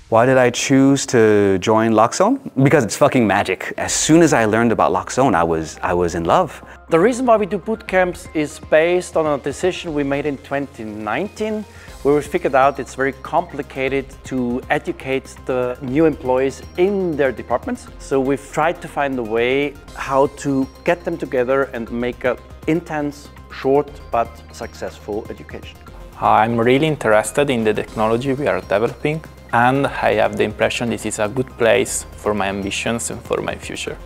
Why did I choose to join Loxone? Because it's fucking magic. As soon as I learned about Loxone, I was in love. The reason why we do boot camps is based on a decision we made in 2019, where we figured out it's very complicated to educate the new employees in their departments. So we've tried to find a way how to get them together and make an intense, short but successful education. I'm really interested in the technology we are developing, and I have the impression this is a good place for my ambitions and for my future.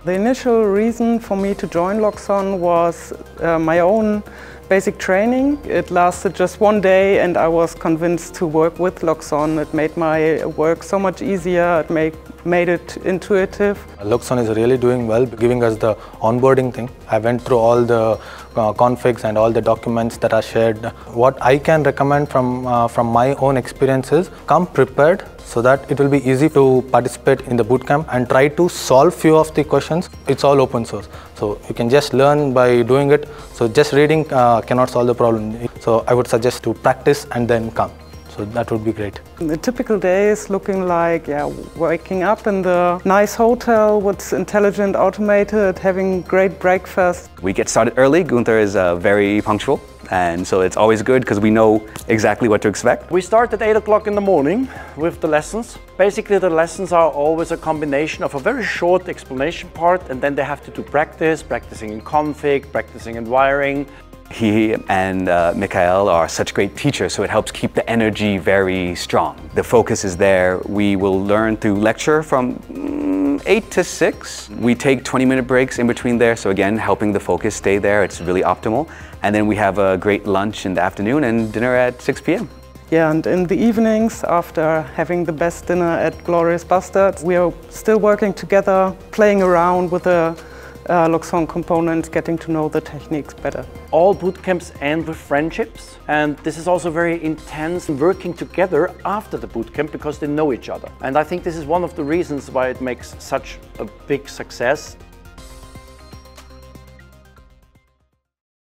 The initial reason for me to join Loxone was my own basic training. It lasted just one day and I was convinced to work with Loxone. It made my work so much easier, it made it intuitive. Loxone is really doing well, giving us the onboarding thing. I went through all the configs and all the documents that are shared. What I can recommend from my own experiences, come prepared so that it will be easy to participate in the bootcamp and try to solve few of the questions. It's all open source, so you can just learn by doing it. So just reading cannot solve the problem. So I would suggest to practice and then come. So that would be great. The typical day is looking like waking up in the nice hotel, what's intelligent, automated, having great breakfast. We get started early. Gunther is very punctual, and so it's always good because we know exactly what to expect. We start at 8 o'clock in the morning with the lessons. Basically the lessons are always a combination of a very short explanation part, and then they have to do practicing in config, practicing in wiring. He and Mikhail are such great teachers, so it helps keep the energy very strong. The focus is there. We will learn through lecture from 8 to 6. We take 20-minute breaks in between there, so again, helping the focus stay there. It's really optimal. And then we have a great lunch in the afternoon and dinner at 6 p.m. Yeah, and in the evenings, after having the best dinner at Glorious Bastards, we are still working together, playing around with the Loxone components, getting to know the techniques better. All bootcamps end with friendships, and this is also very intense working together after the bootcamp because they know each other. And I think this is one of the reasons why it makes such a big success.